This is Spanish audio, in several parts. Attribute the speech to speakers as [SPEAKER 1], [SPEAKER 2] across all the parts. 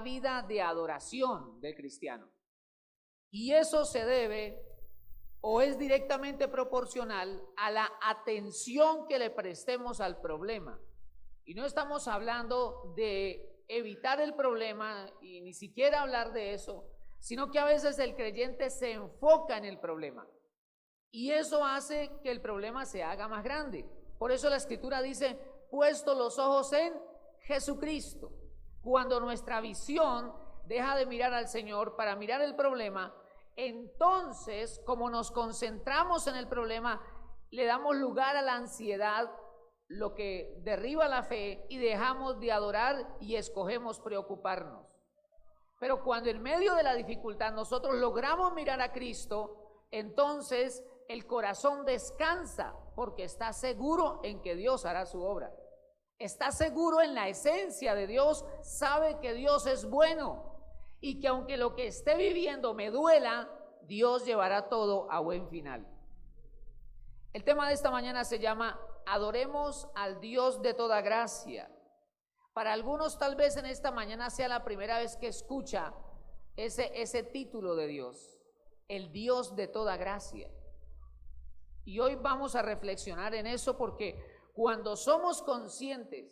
[SPEAKER 1] vida de adoración del cristiano. Y eso se debe o es directamente proporcional a la atención que le prestemos al problema. Y no estamos hablando de evitar el problema y ni siquiera hablar de eso, sino que a veces el creyente se enfoca en el problema y eso hace que el problema se haga más grande. Por eso la escritura dice, puesto los ojos en Jesucristo. Cuando nuestra visión deja de mirar al Señor para mirar el problema, entonces, como nos concentramos en el problema, le damos lugar a la ansiedad, lo que derriba la fe, y dejamos de adorar y escogemos preocuparnos. Pero cuando en medio de la dificultad nosotros logramos mirar a Cristo, entonces el corazón descansa porque está seguro en que Dios hará su obra. Está seguro en la esencia de Dios, sabe que Dios es bueno y que aunque lo que esté viviendo me duela, Dios llevará todo a buen final. El tema de esta mañana se llama Adoremos al Dios de toda gracia. Para algunos tal vez en esta mañana sea la primera vez que escucha ese título de Dios, el Dios de toda gracia. Y hoy vamos a reflexionar en eso porque cuando somos conscientes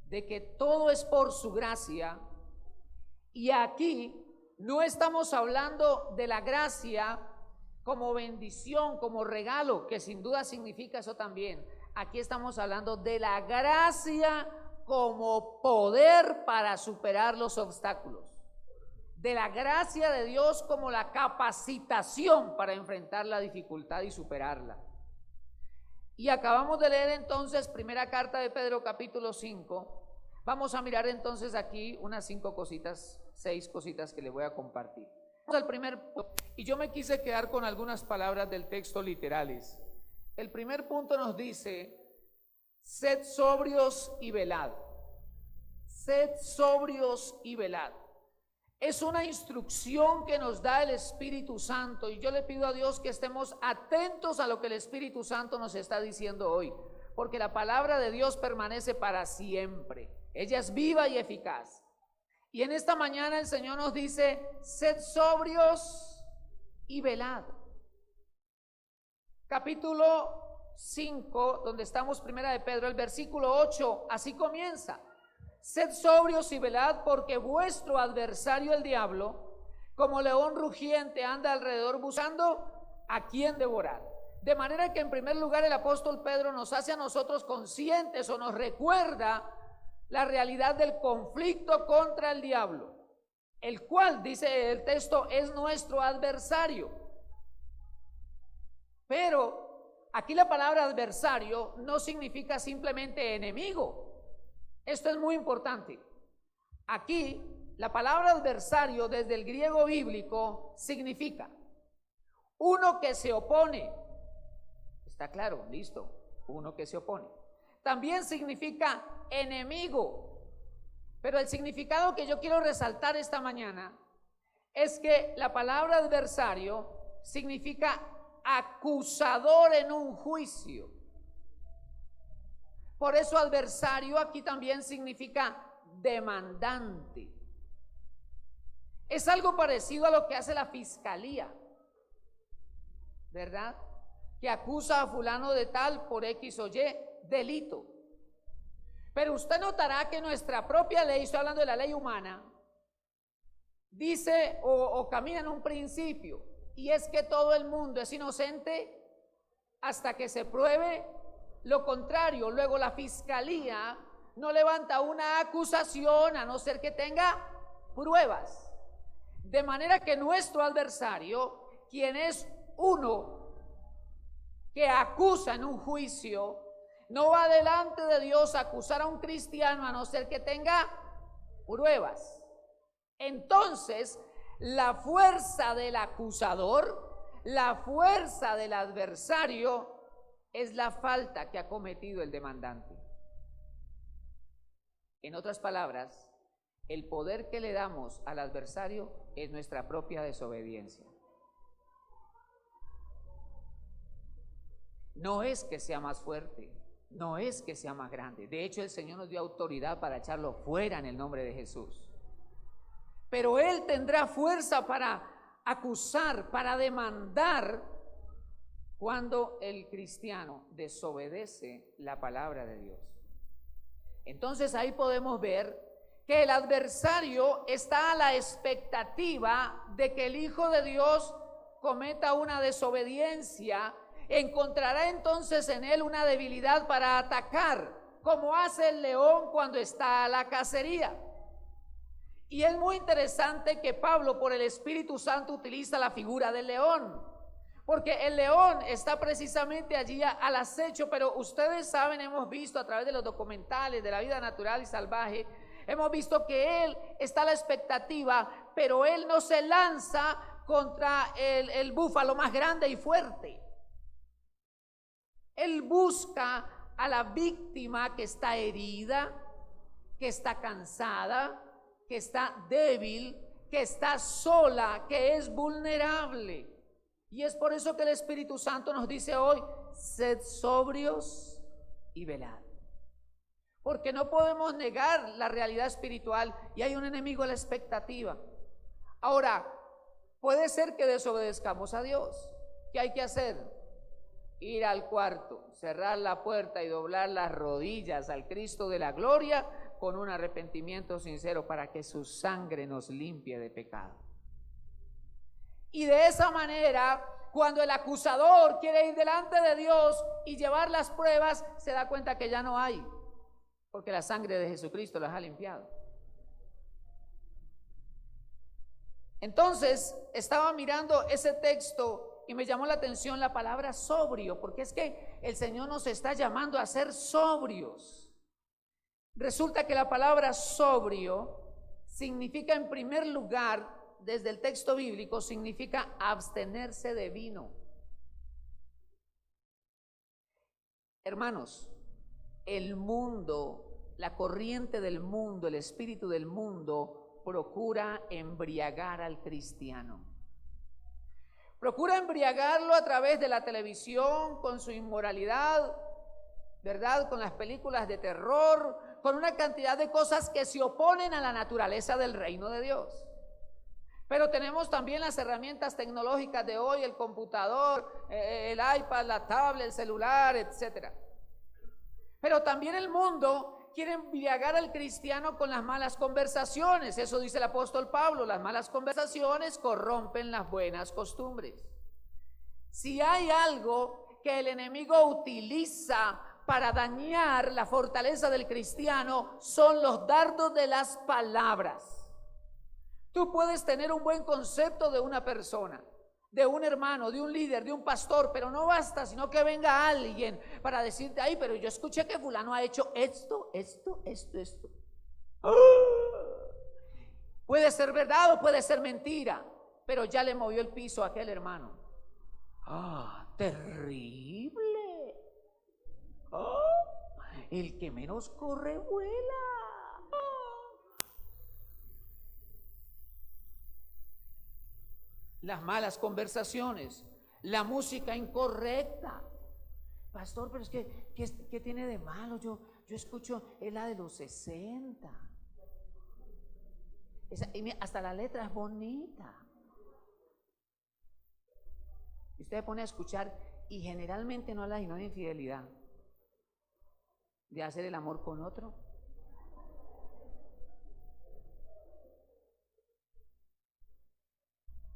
[SPEAKER 1] de que todo es por su gracia, y aquí no estamos hablando de la gracia como bendición, como regalo, que sin duda significa eso también. Aquí estamos hablando de la gracia como poder para superar los obstáculos. De la gracia de Dios como la capacitación para enfrentar la dificultad y superarla. Y acabamos de leer entonces primera carta de Pedro capítulo 5. Vamos a mirar entonces aquí unas 6 cositas que le voy a compartir. Vamos al primer punto, y yo me quise quedar con algunas palabras del texto literales. El primer punto nos dice, sed sobrios y velad. Sed sobrios y velad. Es una instrucción que nos da el Espíritu Santo y yo le pido a Dios que estemos atentos a lo que el Espíritu Santo nos está diciendo hoy, porque la palabra de Dios permanece para siempre. Ella es viva y eficaz. Y en esta mañana el Señor nos dice, sed sobrios y velad. Capítulo 5, donde estamos, primera de Pedro, el versículo 8, así comienza. Sed sobrios y velad, porque vuestro adversario el diablo, como león rugiente, anda alrededor buscando a quien devorar. De manera que en primer lugar el apóstol Pedro nos hace a nosotros conscientes o nos recuerda la realidad del conflicto contra el diablo, el cual, dice el texto, es nuestro adversario. Pero aquí la palabra adversario no significa simplemente enemigo. Esto es muy importante. Aquí la palabra adversario desde el griego bíblico significa uno que se opone. Está claro, listo, uno que se opone. También significa enemigo. Pero el significado que yo quiero resaltar esta mañana es que la palabra adversario significa acusador en un juicio. Por eso adversario aquí también significa demandante. Es algo parecido a lo que hace la fiscalía, ¿verdad? Que acusa a fulano de tal por X o Y delito. Pero usted notará que nuestra propia ley, estoy hablando de la ley humana, dice o camina en un principio, y es que todo el mundo es inocente hasta que se pruebe lo contrario. Luego la fiscalía no levanta una acusación a no ser que tenga pruebas. De manera que nuestro adversario, quien es uno que acusa en un juicio, no va delante de Dios a acusar a un cristiano a no ser que tenga pruebas. Entonces, la fuerza del acusador, la fuerza del adversario, es la falta que ha cometido el demandante. En otras palabras, el poder que le damos al adversario es nuestra propia desobediencia. No es que sea más fuerte, no es que sea más grande. De hecho, el Señor nos dio autoridad para echarlo fuera en el nombre de Jesús. pero él tendrá fuerza para acusar, para demandar cuando el cristiano desobedece la palabra de Dios. Entonces ahí podemos ver que el adversario está a la expectativa de que el Hijo de Dios cometa una desobediencia. Encontrará entonces en él una debilidad para atacar, como hace el león cuando está a la cacería. Y es muy interesante que Pablo, por el Espíritu Santo, utiliza la figura del león, porque el león está precisamente allí al acecho. Pero ustedes saben, hemos visto a través de los documentales de la vida natural y salvaje, hemos visto que él está a la expectativa, pero él no se lanza contra el búfalo más grande y fuerte. Él busca a la víctima que está herida, que está cansada, que está débil, que está sola, que es vulnerable. Y es por eso que el Espíritu Santo nos dice hoy: sed sobrios y velad. Porque no podemos negar la realidad espiritual y hay un enemigo a la expectativa. Ahora, puede ser que desobedezcamos a Dios. ¿Qué hay que hacer? Ir al cuarto, cerrar la puerta y doblar las rodillas al Cristo de la gloria con un arrepentimiento sincero para que su sangre nos limpie de pecado. Y de esa manera, cuando el acusador quiere ir delante de Dios y llevar las pruebas, se da cuenta que ya no hay, porque la sangre de Jesucristo las ha limpiado. Entonces, estaba mirando ese texto y me llamó la atención la palabra sobrio, porque es que el Señor nos está llamando a ser sobrios. Resulta que la palabra sobrio significa, en primer lugar, desde el texto bíblico, significa abstenerse de vino. Hermanos, el mundo, la corriente del mundo, el espíritu del mundo procura embriagar al cristiano. Procura embriagarlo a través de la televisión, con su inmoralidad, ¿verdad? Con las películas de terror, con una cantidad de cosas que se oponen a la naturaleza del reino de Dios. Pero tenemos también las herramientas tecnológicas de hoy, el computador, el iPad, la tablet, el celular, etc. Pero también el mundo quiere embriagar al cristiano con las malas conversaciones. Eso dice el apóstol Pablo: las malas conversaciones corrompen las buenas costumbres. Si hay algo que el enemigo utiliza para dañar la fortaleza del cristiano, son los dardos de las palabras. Tú puedes tener un buen concepto de una persona, de un hermano, de un líder, de un pastor, pero no basta, sino que venga alguien para decirte: ay, pero yo escuché que fulano ha hecho esto. Puede ser verdad o puede ser mentira, pero ya le movió el piso a aquel hermano. Terrible. El que menos corre vuela. Las malas conversaciones, la música incorrecta. Pastor, pero es que, ¿qué tiene de malo? Yo escucho, es la de los 60. Hasta la letra es bonita. Y usted se pone a escuchar y generalmente no habla sino de infidelidad, de hacer el amor con otro.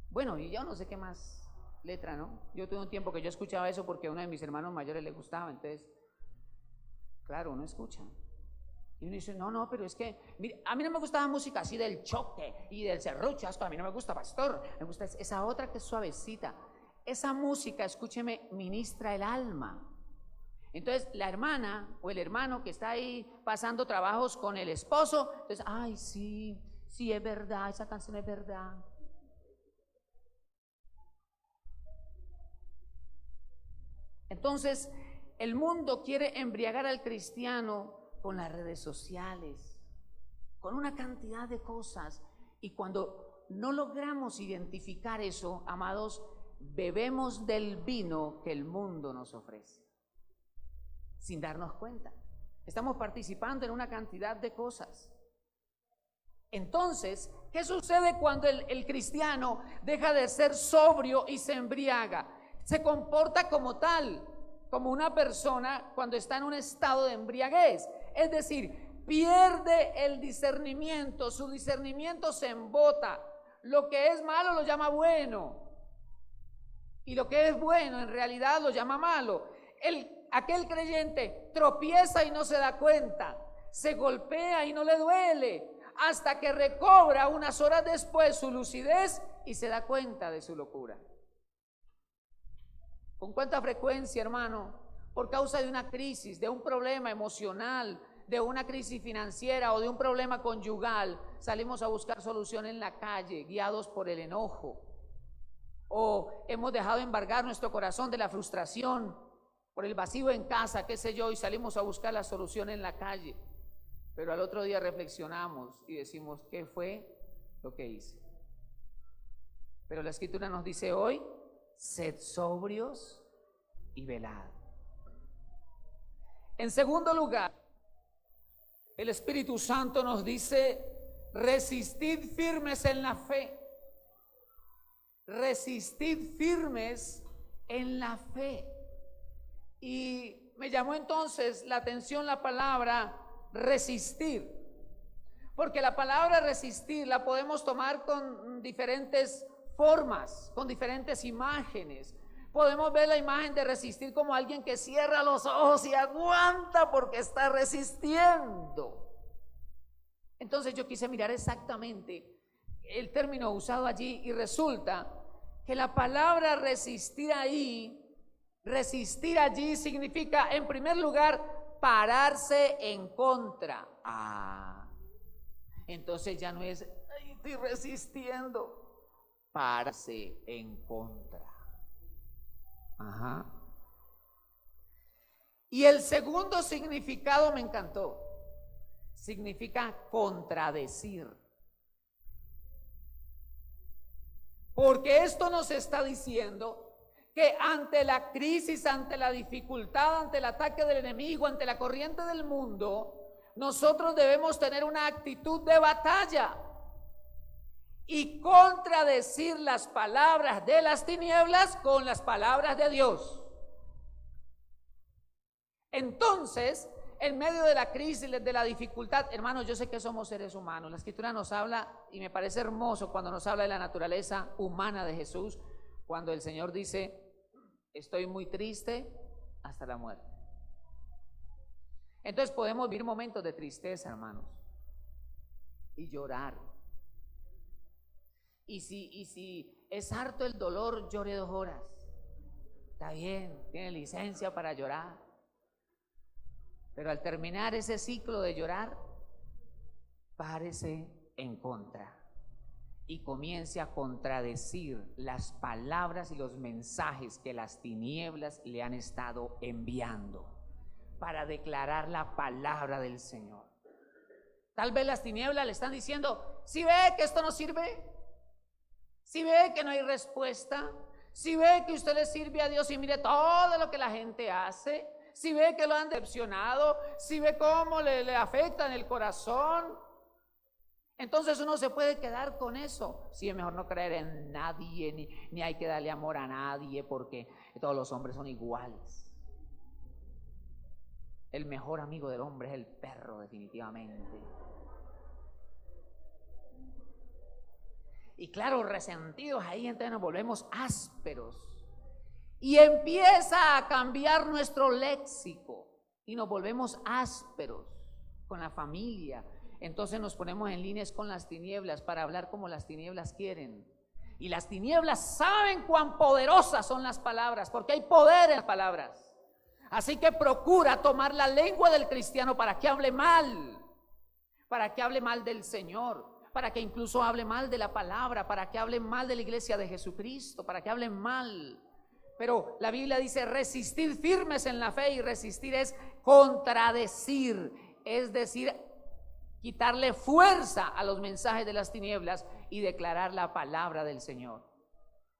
[SPEAKER 1] Bueno, y yo no sé qué más letra, ¿no? Yo tuve un tiempo que yo escuchaba eso porque a uno de mis hermanos mayores le gustaba, entonces, claro, uno escucha. Y uno dice: no, pero es que, mire, a mí no me gusta la música así del choque y del serruchasco, a mí no me gusta, pastor, me gusta esa otra que es suavecita. Esa música, escúcheme, ministra el alma. Entonces, la hermana o el hermano que está ahí pasando trabajos con el esposo, entonces, ay, sí, es verdad, esa canción es verdad. Entonces, el mundo quiere embriagar al cristiano con las redes sociales, con una cantidad de cosas. Y cuando no logramos identificar eso, amados, bebemos del vino que el mundo nos ofrece, sin darnos cuenta. Estamos participando en una cantidad de cosas. Entonces, ¿qué sucede cuando el cristiano deja de ser sobrio y se embriaga? Se comporta como tal, como una persona cuando está en un estado de embriaguez. Es decir, pierde el discernimiento, su discernimiento se embota. Lo que es malo lo llama bueno y lo que es bueno en realidad lo llama malo. Aquel creyente tropieza y no se da cuenta, se golpea y no le duele, hasta que recobra unas horas después su lucidez y se da cuenta de su locura. ¿Con cuánta frecuencia, hermano, por causa de una crisis, de un problema emocional, de una crisis financiera o de un problema conyugal, salimos a buscar solución en la calle, guiados por el enojo? O hemos dejado embargar nuestro corazón de la frustración por el vacío en casa, qué sé yo, y salimos a buscar la solución en la calle. Pero al otro día reflexionamos y decimos, ¿qué fue lo que hice? Pero la Escritura nos dice hoy, sed sobrios y velad. En segundo lugar, el Espíritu Santo nos dice, resistid firmes en la fe. Resistid firmes en la fe. Y me llamó entonces la atención la palabra resistir, porque la palabra resistir la podemos tomar con diferentes formas, con diferentes imágenes. Podemos ver la imagen de resistir como alguien que cierra los ojos y aguanta porque está resistiendo. Entonces yo quise mirar exactamente el término usado allí y resulta que la palabra resistir allí significa, en primer lugar, pararse en contra. Entonces ya no es, ay, estoy resistiendo, pararse en contra. Y el segundo significado me encantó, significa contradecir. Porque esto nos está diciendo que ante la crisis, ante la dificultad, ante el ataque del enemigo, ante la corriente del mundo, nosotros debemos tener una actitud de batalla y contradecir las palabras de las tinieblas con las palabras de Dios. Entonces, en medio de la crisis, de la dificultad, hermanos, yo sé que somos seres humanos. La Escritura nos habla, y me parece hermoso cuando nos habla de la naturaleza humana de Jesús, cuando el Señor dice, estoy muy triste hasta la muerte. Entonces podemos vivir momentos de tristeza, hermanos, y llorar. Y si es harto el dolor, llore 2 horas. Está bien, tiene licencia para llorar. Pero al terminar ese ciclo de llorar, párese en contra y comience a contradecir las palabras y los mensajes que las tinieblas le han estado enviando para declarar la palabra del Señor. Tal vez las tinieblas le están diciendo, si ve que esto no sirve, si ve que no hay respuesta, si ve que usted le sirve a Dios y mire todo lo que la gente hace, si ve que lo han decepcionado, si ve cómo le afecta en el corazón, entonces uno se puede quedar con eso. Sí, es mejor no creer en nadie, ni hay que darle amor a nadie, porque todos los hombres son iguales. El mejor amigo del hombre es el perro, definitivamente. Y claro, resentidos ahí, entonces nos volvemos ásperos. Y empieza a cambiar nuestro léxico y nos volvemos ásperos con la familia. Entonces nos ponemos en líneas con las tinieblas para hablar como las tinieblas quieren. Y las tinieblas saben cuán poderosas son las palabras, porque hay poder en las palabras. Así que procura tomar la lengua del cristiano para que hable mal, del Señor, para que incluso hable mal de la palabra, para que hable mal de la iglesia de Jesucristo, para que hable mal. Pero la Biblia dice resistir firmes en la fe, y resistir es contradecir, es decir, quitarle fuerza a los mensajes de las tinieblas y declarar la palabra del Señor.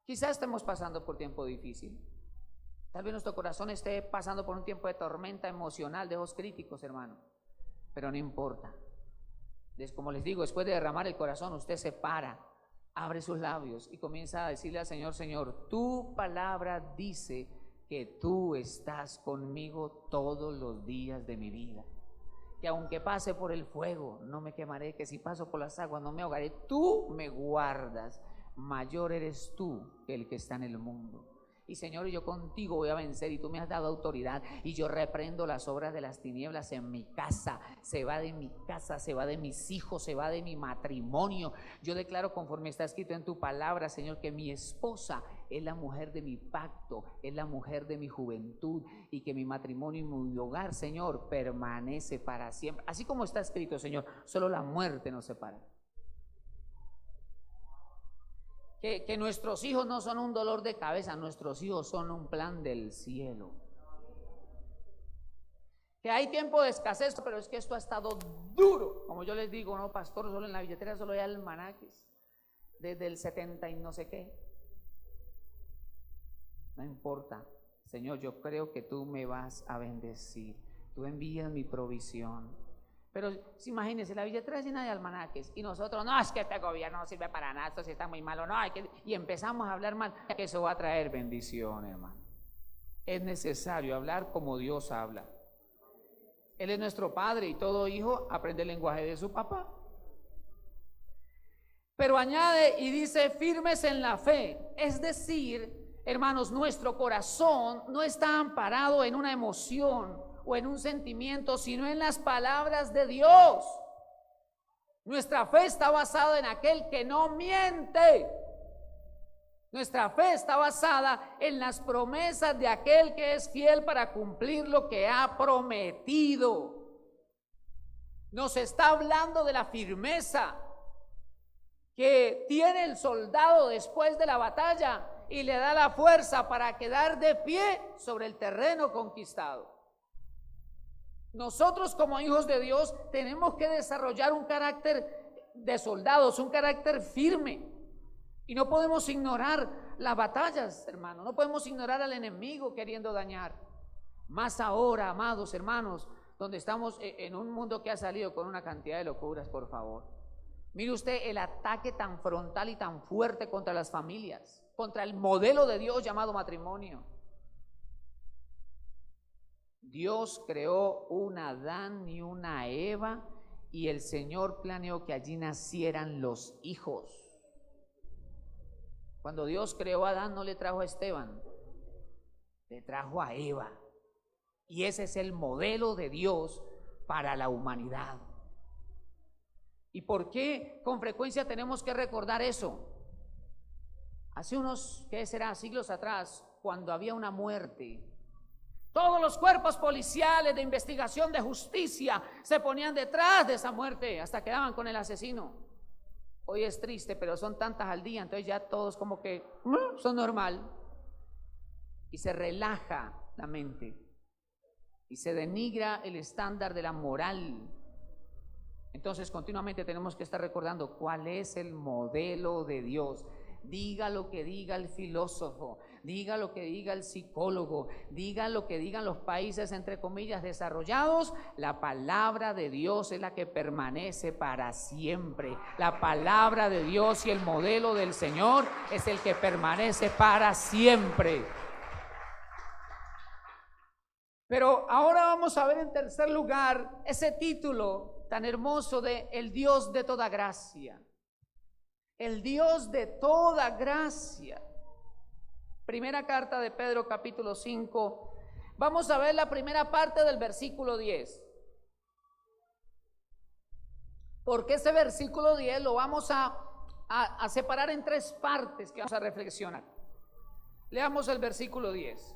[SPEAKER 1] Quizás estemos pasando por tiempo difícil. Tal vez nuestro corazón esté pasando por un tiempo de tormenta emocional, de ojos críticos, hermano. Pero no importa. Como les digo, después de derramar el corazón, usted se para, abre sus labios y comienza a decirle al Señor: Señor, tu palabra dice que tú estás conmigo todos los días de mi vida, que aunque pase por el fuego no me quemaré, que si paso por las aguas no me ahogaré, tú me guardas, mayor eres tú que el que está en el mundo. Y Señor, yo contigo voy a vencer, y tú me has dado autoridad, y yo reprendo las obras de las tinieblas en mi casa. Se va de mi casa, se va de mis hijos, se va de mi matrimonio. Yo declaro, conforme está escrito en tu palabra, Señor, que mi esposa es la mujer de mi pacto, es la mujer de mi juventud, y que mi matrimonio y mi hogar, Señor, permanece para siempre. Así como está escrito, Señor, solo la muerte nos separa. Que nuestros hijos no son un dolor de cabeza, nuestros hijos son un plan del cielo. Que hay tiempo de escasez, pero es que esto ha estado duro. Como yo les digo, no, pastor, solo en la billetera solo hay almanaques desde el 70 y no sé qué. No importa, Señor, yo creo que tú me vas a bendecir, tú envías mi provisión. Pero imagínense, la billetera llena de almanaques y nosotros: no, es que este gobierno no sirve para nada, esto sí está muy malo, no, y empezamos a hablar mal, que eso va a traer bendición, hermano. Es necesario hablar como Dios habla. Él es nuestro Padre, y todo hijo aprende el lenguaje de su papá. Pero añade y dice: firmes en la fe. Es decir, hermanos, nuestro corazón no está amparado en una emoción o en un sentimiento, sino en las palabras de Dios. Nuestra fe está basada en aquel que no miente. Nuestra fe está basada en las promesas de aquel que es fiel para cumplir lo que ha prometido. Nos está hablando de la firmeza que tiene el soldado después de la batalla y le da la fuerza para quedar de pie sobre el terreno conquistado. Nosotros, como hijos de Dios, tenemos que desarrollar un carácter de soldados, un carácter firme, y no podemos ignorar las batallas, hermano. No podemos ignorar al enemigo queriendo dañar. Más ahora, amados hermanos, donde estamos en un mundo que ha salido con una cantidad de locuras, por favor. Mire usted el ataque tan frontal y tan fuerte contra las familias, contra el modelo de Dios llamado matrimonio. Dios creó un Adán y una Eva, y el Señor planeó que allí nacieran los hijos. Cuando Dios creó a Adán, no le trajo a Esteban, le trajo a Eva. Y ese es el modelo de Dios para la humanidad. ¿Y por qué con frecuencia tenemos que recordar eso? Hace unos, ¿qué será?, siglos atrás, cuando había una muerte, todos los cuerpos policiales de investigación, de justicia, se ponían detrás de esa muerte hasta que daban con el asesino. Hoy es triste, pero son tantas al día, entonces ya todos como que son normal. Y se relaja la mente y se denigra el estándar de la moral. Entonces continuamente tenemos que estar recordando cuál es el modelo de Dios. Diga lo que diga el filósofo, diga lo que diga el psicólogo, diga lo que digan los países entre comillas desarrollados, la palabra de Dios es la que permanece para siempre. La palabra de Dios y el modelo del Señor es el que permanece para siempre. Pero ahora vamos a ver en tercer lugar ese título tan hermoso de el Dios de toda gracia. El Dios de toda gracia. Primera carta de Pedro, capítulo 5. Vamos a ver la primera parte del versículo 10. Porque ese versículo 10 lo vamos a separar en tres partes que vamos a reflexionar. Leamos el versículo 10.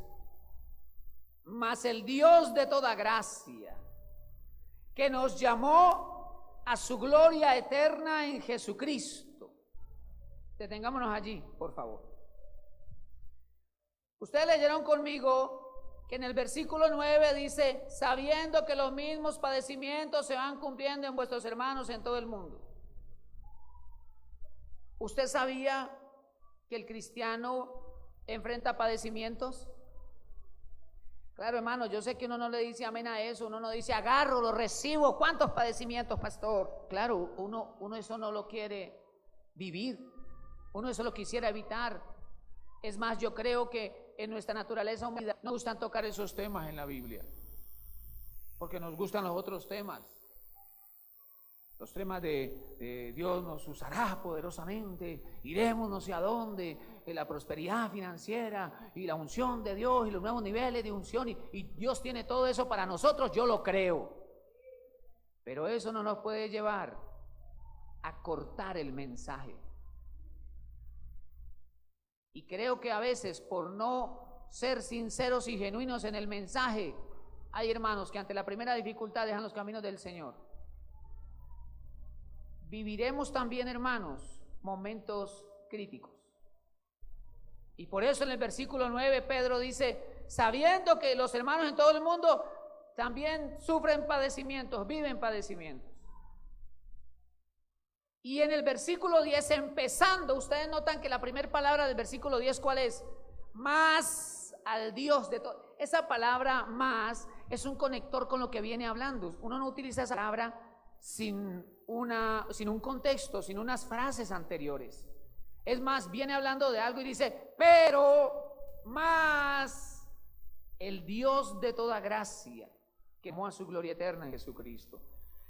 [SPEAKER 1] Mas el Dios de toda gracia, que nos llamó a su gloria eterna en Jesucristo. Detengámonos allí, por favor. Ustedes leyeron conmigo que en el versículo 9 dice: sabiendo que los mismos padecimientos se van cumpliendo en vuestros hermanos en todo el mundo. ¿Usted sabía que el cristiano enfrenta padecimientos? Claro, hermano, yo sé que uno no le dice amén a eso, uno no dice agarro, lo recibo. ¿Cuántos padecimientos, pastor? Claro, uno eso no lo quiere vivir, uno eso lo quisiera evitar. Es más, yo creo que en nuestra naturaleza humana nos gustan tocar esos temas en la Biblia, porque nos gustan los otros temas. Los temas de Dios nos usará poderosamente, iremos no sé a dónde, la prosperidad financiera y la unción de Dios y los nuevos niveles de unción y Dios tiene todo eso para nosotros, yo lo creo. Pero eso no nos puede llevar a cortar el mensaje. Y creo que a veces por no ser sinceros y genuinos en el mensaje, hay hermanos que ante la primera dificultad dejan los caminos del Señor. Viviremos también, hermanos, momentos críticos. Y por eso en el versículo 9 Pedro dice, sabiendo que los hermanos en todo el mundo también sufren padecimientos, viven padecimientos. Y en el versículo 10, empezando, ustedes notan que la primera palabra del versículo 10, ¿cuál es? Más al Dios de todo. Esa palabra más es un conector con lo que viene hablando. Uno no utiliza esa palabra sin un contexto, sin unas frases anteriores. Es más, viene hablando de algo y dice, pero más el Dios de toda gracia, que amó a su gloria eterna en Jesucristo.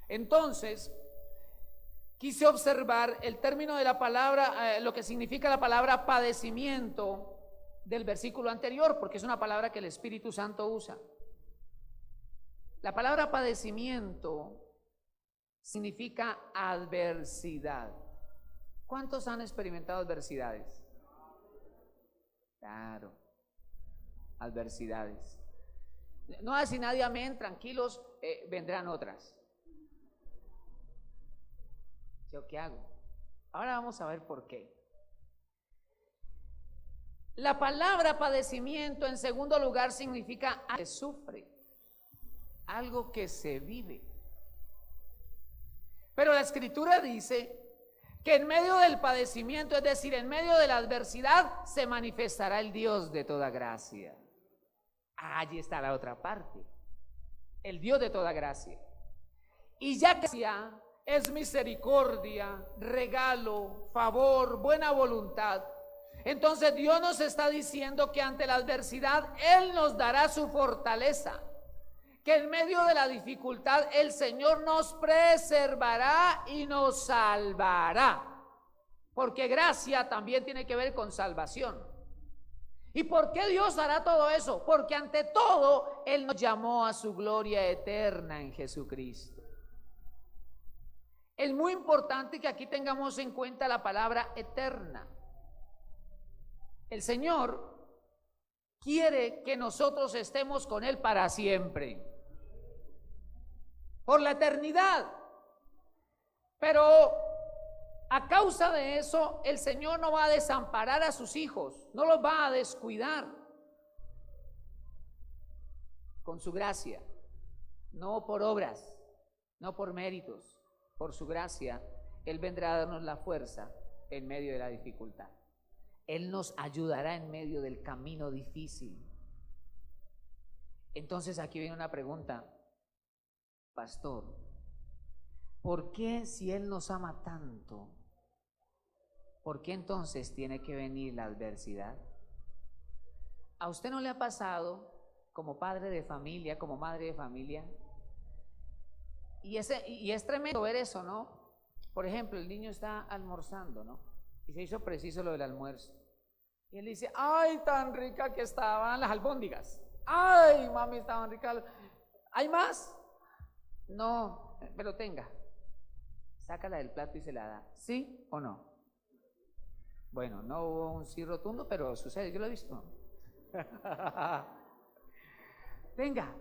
[SPEAKER 1] Entonces, quise observar el término de la palabra, lo que significa la palabra padecimiento del versículo anterior, porque es una palabra que el Espíritu Santo usa. La palabra padecimiento significa adversidad. ¿Cuántos han experimentado adversidades? Claro, adversidades. No así nadie amén, tranquilos, vendrán otras. ¿Yo qué hago? Ahora vamos a ver por qué. La palabra padecimiento, en segundo lugar, significa algo que sufre, algo que se vive. Pero la Escritura dice que en medio del padecimiento, es decir, en medio de la adversidad, se manifestará el Dios de toda gracia. Allí está la otra parte, el Dios de toda gracia. Y ya que es misericordia, regalo, favor, buena voluntad, entonces Dios nos está diciendo que ante la adversidad Él nos dará su fortaleza, que en medio de la dificultad el Señor nos preservará y nos salvará, porque gracia también tiene que ver con salvación. ¿Y por qué Dios hará todo eso? Porque ante todo Él nos llamó a su gloria eterna en Jesucristo. Es muy importante que aquí tengamos en cuenta la palabra eterna. El Señor quiere que nosotros estemos con Él para siempre, por la eternidad. Pero a causa de eso, el Señor no va a desamparar a sus hijos, no los va a descuidar. Con su gracia, no por obras, no por méritos, por su gracia, Él vendrá a darnos la fuerza en medio de la dificultad. Él nos ayudará en medio del camino difícil. Entonces aquí viene una pregunta, pastor, ¿por qué si Él nos ama tanto, por qué entonces tiene que venir la adversidad? ¿A usted no le ha pasado como padre de familia, como madre de familia? Y es tremendo ver eso, ¿no? Por ejemplo, el niño está almorzando, ¿no? Y se hizo preciso lo del almuerzo. Y él dice, ay, tan rica que estaban las albóndigas. Ay, mami, estaban ricas. ¿Hay más? No, pero tenga. Sácala del plato y se la da. ¿Sí o no? Bueno, no hubo un sí rotundo, pero sucede, yo lo he visto. Tenga.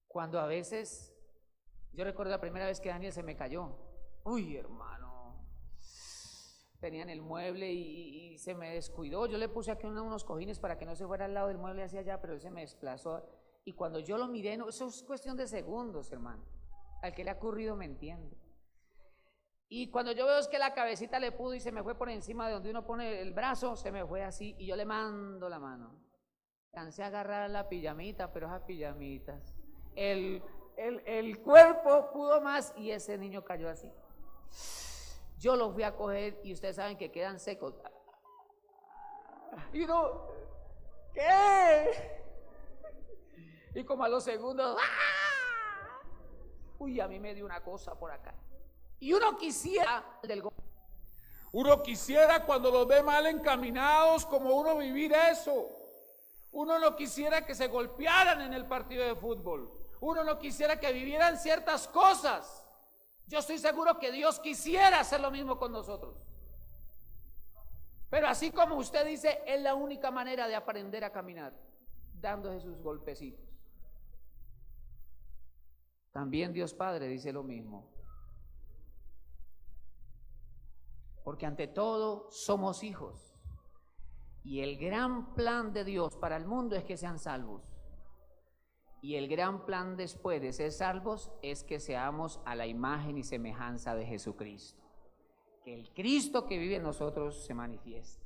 [SPEAKER 1] Cuando a veces, yo recuerdo la primera vez que Daniel se me cayó. Uy, hermano, tenían el mueble y se me descuidó. Yo le puse aquí unos cojines para que no se fuera al lado del mueble hacia allá, pero él se me desplazó. Y cuando yo lo miré, no, eso es cuestión de segundos, hermano. Al que le ha ocurrido me entiende. Y cuando yo veo es que la cabecita le pudo y se me fue por encima de donde uno pone el brazo, se me fue así y yo le mando la mano. Cansé a agarrar la pijamita, pero esas pijamitas. El cuerpo pudo más y ese niño cayó así. Yo lo fui a coger y ustedes saben que quedan secos. Y uno, ¿qué? Y como a los segundos, ¡ah! Uy, a mí me dio una cosa por acá. Y uno quisiera
[SPEAKER 2] Uno quisiera cuando los ve mal encaminados, como uno vivir eso. Uno no quisiera que se golpearan en el partido de fútbol. Uno no quisiera que vivieran ciertas cosas. Yo estoy seguro que Dios quisiera hacer lo mismo con nosotros. Pero así como usted dice, es la única manera de aprender a caminar, dándose sus golpecitos. También Dios Padre dice lo mismo. Porque ante todo somos hijos. Y el gran plan de Dios para el mundo es que sean salvos. Y el gran plan después de ser salvos es que seamos a la imagen y semejanza de Jesucristo. Que el Cristo que vive en nosotros se manifieste.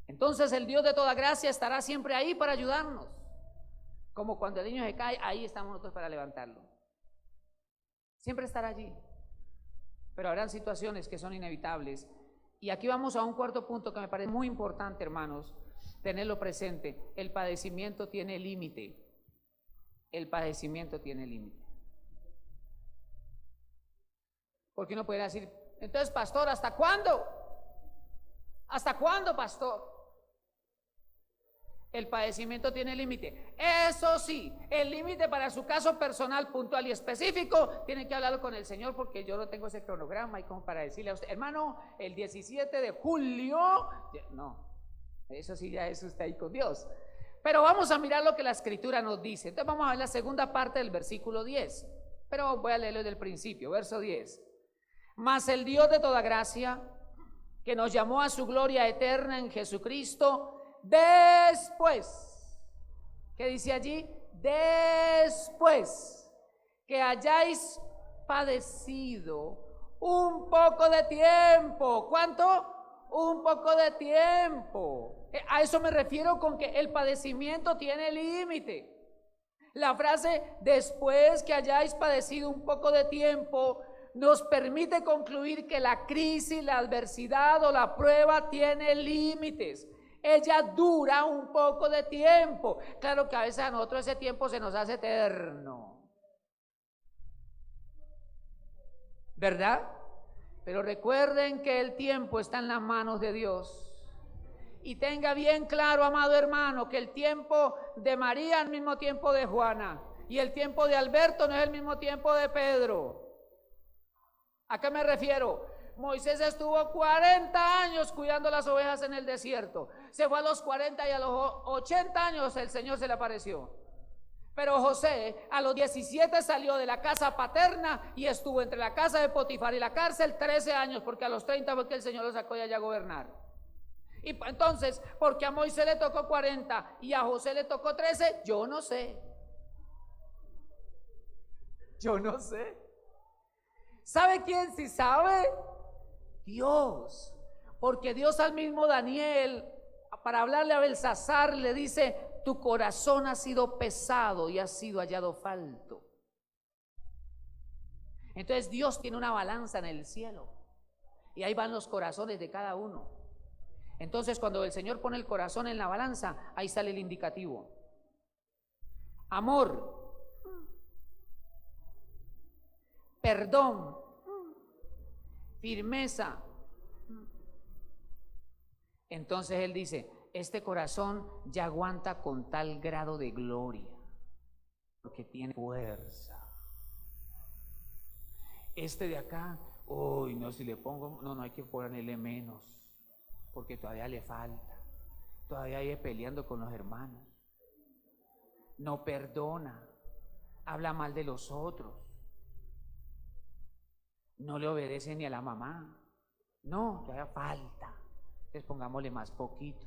[SPEAKER 2] Entonces el Dios de toda gracia estará siempre ahí para ayudarnos. Como cuando el niño se cae, ahí estamos nosotros para levantarlo. Siempre estará allí. Pero habrán situaciones que son inevitables. Y aquí vamos a un cuarto punto que me parece muy importante, hermanos, tenerlo presente. El padecimiento tiene límite. El padecimiento tiene límite. Porque uno puede decir, entonces, pastor, ¿hasta cuándo? ¿Hasta cuándo, pastor? El padecimiento tiene límite. Eso sí, el límite para su caso personal, puntual y específico, tiene que hablarlo con el Señor, porque yo no tengo ese cronograma y como para decirle a usted, hermano, el 17 de julio, no, eso sí ya es usted ahí con Dios. Pero vamos a mirar lo que la Escritura nos dice. Entonces vamos a ver la segunda parte del versículo 10, pero voy a leerlo desde el principio, verso 10. Mas el Dios de toda gracia, que nos llamó a su gloria eterna en Jesucristo, después, ¿qué dice allí? Después que hayáis padecido un poco de tiempo. ¿Cuánto? Un poco de tiempo. A eso me refiero con que el padecimiento tiene límite. La frase después que hayáis padecido un poco de tiempo nos permite concluir que la crisis, la adversidad o la prueba tiene límites. Ella dura un poco de tiempo. Claro que a veces a nosotros ese tiempo se nos hace eterno, ¿verdad? Pero recuerden que el tiempo está en las manos de Dios. Y tenga bien claro, amado hermano, que el tiempo de María es el mismo tiempo de Juana. Y el tiempo de Alberto no es el mismo tiempo de Pedro. ¿A qué me refiero? Moisés estuvo 40 años cuidando las ovejas en el desierto. Se fue a los 40 y a los 80 años el Señor se le apareció. Pero José a los 17 salió de la casa paterna y estuvo entre la casa de Potifar y la cárcel 13 años, porque a los 30 fue que el Señor lo sacó de allá a gobernar. Y entonces, porque a Moisés le tocó 40 y a José le tocó 13, yo no sé. Yo no sé. ¿Sabe quién sí sabe? Dios. Porque Dios al mismo Daniel, para hablarle a Belsasar, le dice: tu corazón ha sido pesado y ha sido hallado falto. Entonces Dios tiene una balanza en el cielo y ahí van los corazones de cada uno. Entonces cuando el Señor pone el corazón en la balanza, ahí sale el indicativo. Amor, perdón, firmeza. Entonces Él dice: este corazón ya aguanta con tal grado de gloria, porque tiene fuerza. Este de acá, uy, no, si le pongo, no hay que ponerle menos, porque todavía le falta, todavía hay peleando con los hermanos, no perdona, habla mal de los otros, no le obedece ni a la mamá, no, todavía falta, entonces pongámosle más poquito.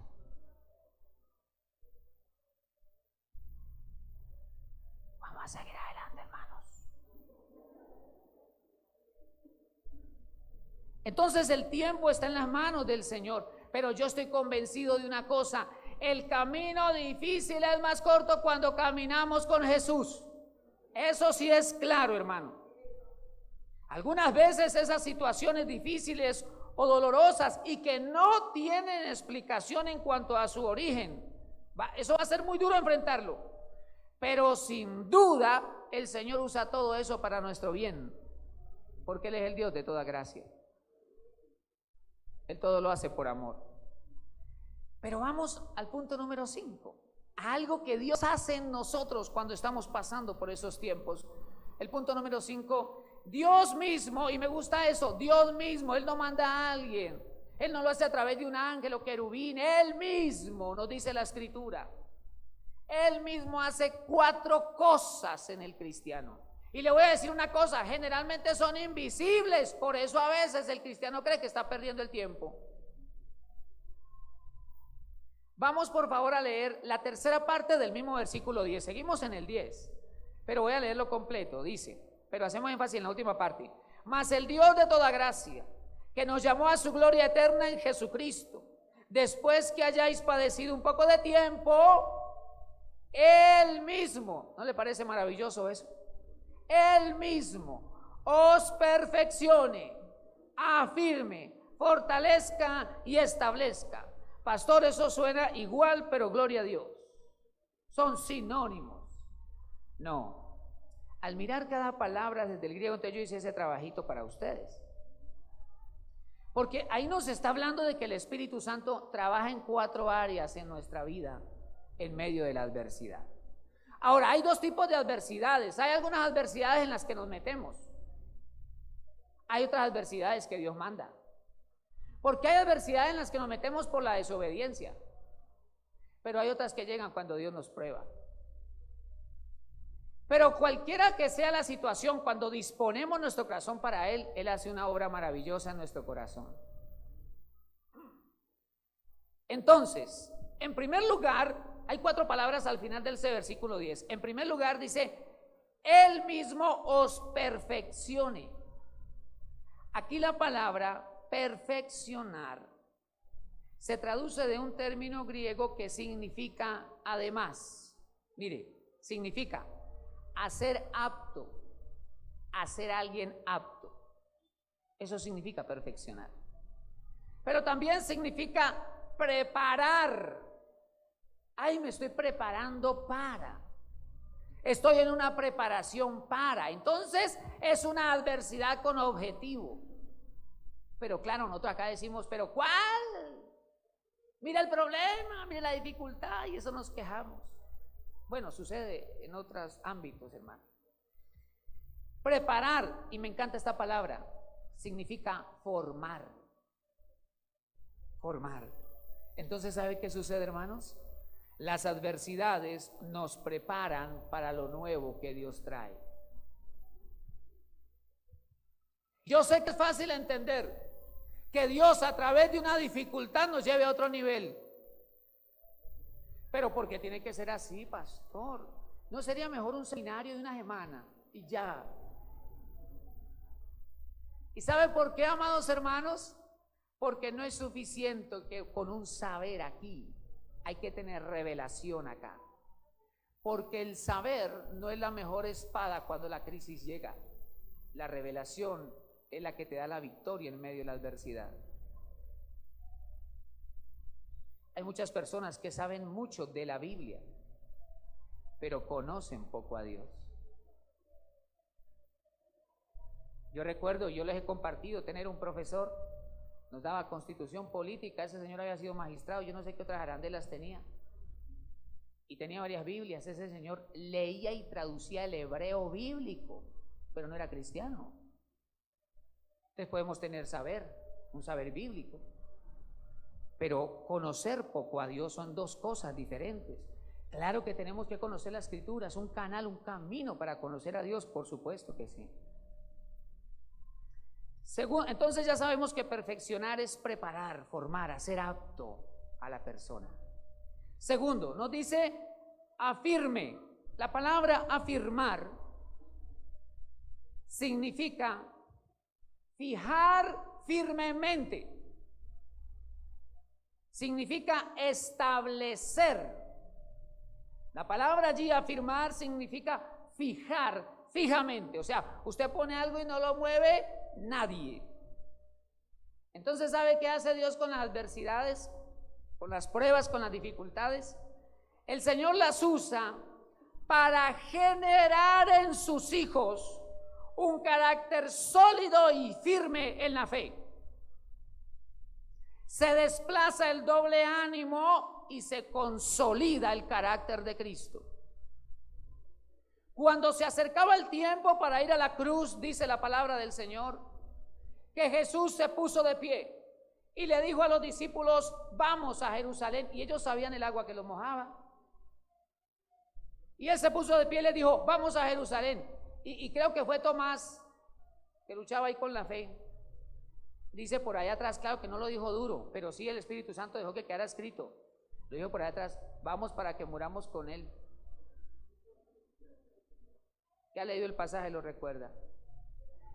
[SPEAKER 2] Vamos a seguir adelante, hermanos. Entonces el tiempo está en las manos del Señor, pero yo estoy convencido de una cosa: el camino difícil es más corto cuando caminamos con Jesús. Eso sí es claro, hermano. Algunas veces esas situaciones difíciles o dolorosas y que no tienen explicación en cuanto a su origen, eso va a ser muy duro enfrentarlo, pero sin duda el Señor usa todo eso para nuestro bien, porque Él es el Dios de toda gracia. Él todo lo hace por amor. Pero vamos al punto número 5, algo que Dios hace en nosotros cuando estamos pasando por esos tiempos. El punto número 5, Dios mismo, y me gusta eso, Dios mismo, Él no manda a alguien, Él no lo hace a través de un ángel o querubín, Él mismo, nos dice la Escritura, Él mismo hace 4 cosas en el cristiano. Y le voy a decir una cosa, generalmente son invisibles, por eso a veces el cristiano cree que está perdiendo el tiempo. Vamos por favor a leer la tercera parte del mismo versículo 10, seguimos en el 10, pero voy a leerlo completo, dice, pero hacemos énfasis en la última parte. Mas el Dios de toda gracia, que nos llamó a su gloria eterna en Jesucristo, después que hayáis padecido un poco de tiempo, Él mismo, ¿no le parece maravilloso eso? Él mismo os perfeccione, afirme, fortalezca y establezca. Pastor, eso suena igual, pero gloria a Dios. Son sinónimos. No. Al mirar cada palabra desde el griego, entonces yo hice ese trabajito para ustedes. Porque ahí nos está hablando de que el Espíritu Santo trabaja en 4 áreas en nuestra vida en medio de la adversidad. Ahora, hay 2 tipos de adversidades. Hay algunas adversidades en las que nos metemos. Hay otras adversidades que Dios manda. Porque hay adversidades en las que nos metemos por la desobediencia. Pero hay otras que llegan cuando Dios nos prueba. Pero cualquiera que sea la situación, cuando disponemos nuestro corazón para Él, Él hace una obra maravillosa en nuestro corazón. Entonces, en primer lugar, hay 4 palabras al final del versículo 10. En primer lugar dice, Él mismo os perfeccione. Aquí la palabra perfeccionar se traduce de un término griego que significa además. Mire, significa hacer apto, hacer alguien apto. Eso significa perfeccionar. Pero también significa preparar. Ay, me estoy preparando para. Estoy en una preparación para. Entonces es una adversidad con objetivo. Pero claro, nosotros acá decimos, ¿pero cuál? Mira el problema, mira la dificultad, y eso nos quejamos. Bueno, sucede en otros ámbitos, hermano. Preparar, y me encanta esta palabra, significa formar. Formar. Entonces, ¿sabe qué sucede, hermanos? Las adversidades nos preparan para lo nuevo que Dios trae. Yo sé que es fácil entender que Dios a través de una dificultad nos lleve a otro nivel. Pero ¿por qué tiene que ser así, pastor? ¿No sería mejor un seminario de una semana y ya? ¿Y sabe por qué, amados hermanos? Porque no es suficiente que con un saber aquí, hay que tener revelación acá. Porque el saber no es la mejor espada cuando la crisis llega. La revelación es la que te da la victoria en medio de la adversidad. Hay muchas personas que saben mucho de la Biblia, pero conocen poco a Dios. Yo recuerdo, yo les he compartido tener un profesor, nos daba constitución política, ese señor había sido magistrado, yo no sé qué otras arandelas tenía, y tenía varias Biblias. Ese señor leía y traducía el hebreo bíblico, pero no era cristiano. Entonces podemos tener saber, un saber bíblico, pero conocer poco a Dios son 2 cosas diferentes. Claro que tenemos que conocer la Escritura, es un canal, un camino para conocer a Dios, por supuesto que sí. Entonces ya sabemos que perfeccionar es preparar, formar, hacer apto a la persona. Segundo, nos dice afirme. La palabra afirmar significa fijar firmemente. Significa establecer. La palabra allí afirmar significa fijar fijamente. O sea, usted pone algo y no lo mueve nadie. Entonces, ¿sabe qué hace Dios con las adversidades, con las pruebas, con las dificultades? El Señor las usa para generar en sus hijos un carácter sólido y firme en la fe. Se desplaza el doble ánimo y se consolida el carácter de Cristo. Cuando se acercaba el tiempo para ir a la cruz, dice la palabra del Señor, que Jesús se puso de pie y le dijo a los discípulos: vamos a Jerusalén. Y ellos sabían el agua que los mojaba. Y él se puso de pie y le dijo: vamos a Jerusalén. Y creo que fue Tomás, que luchaba ahí con la fe. Dice por allá atrás, claro que no lo dijo duro, pero sí el Espíritu Santo dejó que quedara escrito. Lo dijo por allá atrás: vamos para que muramos con él. Ya ha leído el pasaje, lo recuerda.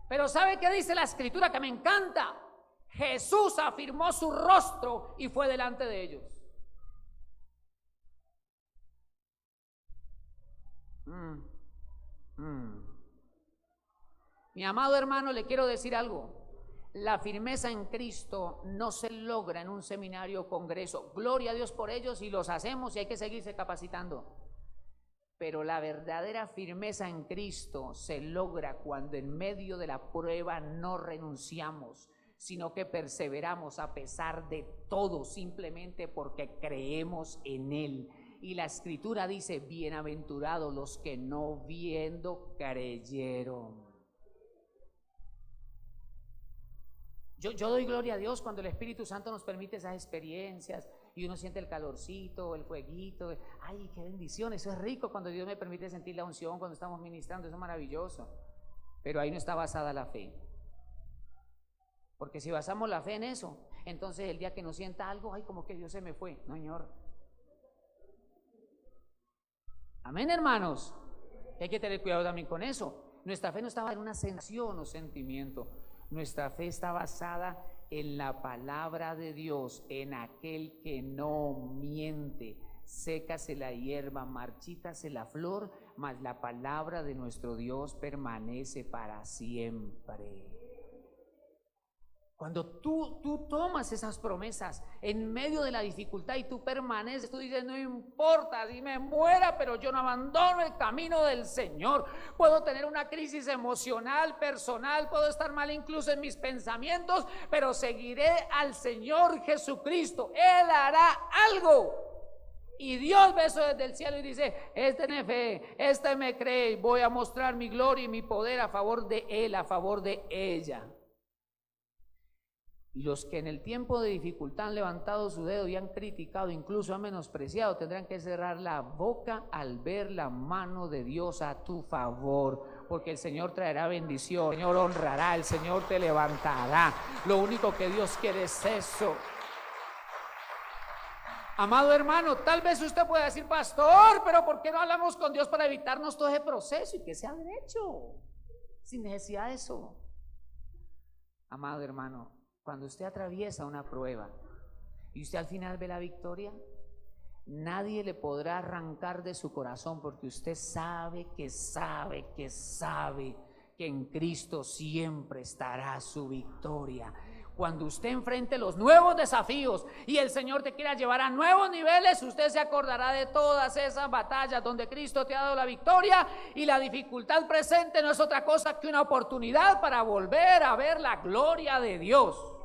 [SPEAKER 2] Pero ¿sabe qué dice la Escritura que me encanta? Jesús afirmó su rostro y fue delante de ellos. Mi amado hermano, le quiero decir algo. La firmeza en Cristo no se logra en un seminario o congreso. Gloria a Dios por ellos, y los hacemos y hay que seguirse capacitando. Pero la verdadera firmeza en Cristo se logra cuando en medio de la prueba no renunciamos, sino que perseveramos a pesar de todo, simplemente porque creemos en Él. Y la Escritura dice: bienaventurados los que no viendo creyeron. Yo doy gloria a Dios cuando el Espíritu Santo nos permite esas experiencias y uno siente el calorcito, el fueguito. Ay, qué bendición, eso es rico cuando Dios me permite sentir la unción cuando estamos ministrando, eso es maravilloso. Pero ahí no está basada la fe. Porque si basamos la fe en eso, entonces el día que nos sienta algo, ay, como que Dios se me fue. No, Señor. Amén, hermanos. Hay que tener cuidado también con eso. Nuestra fe no estaba en una sensación o sentimiento. Nuestra fe está basada en la palabra de Dios, en aquel que no miente. Sécase la hierba, marchítase la flor, mas la palabra de nuestro Dios permanece para siempre. Cuando tú tomas esas promesas en medio de la dificultad y tú permaneces, tú dices: no importa, si me muera, pero yo no abandono el camino del Señor. Puedo tener una crisis emocional, personal, puedo estar mal incluso en mis pensamientos, pero seguiré al Señor Jesucristo. Él hará algo. Y Dios ve eso desde el cielo y dice: este tiene fe, este me cree, voy a mostrar mi gloria y mi poder a favor de él, a favor de ella. Y los que en el tiempo de dificultad han levantado su dedo y han criticado, incluso han menospreciado, tendrán que cerrar la boca al ver la mano de Dios a tu favor, porque el Señor traerá bendición, el Señor honrará, el Señor te levantará. Lo único que Dios quiere es eso. Amado hermano, tal vez usted pueda decir: pastor, pero ¿por qué no hablamos con Dios para evitarnos todo ese proceso y que sea derecho? Sin necesidad de eso. Amado hermano, cuando usted atraviesa una prueba y usted al final ve la victoria, nadie le podrá arrancar de su corazón, porque usted sabe que en Cristo siempre estará su victoria. Cuando usted enfrente los nuevos desafíos y el Señor te quiera llevar a nuevos niveles, usted se acordará de todas esas batallas donde Cristo te ha dado la victoria, y la dificultad presente no es otra cosa que una oportunidad para volver a ver la gloria de Dios.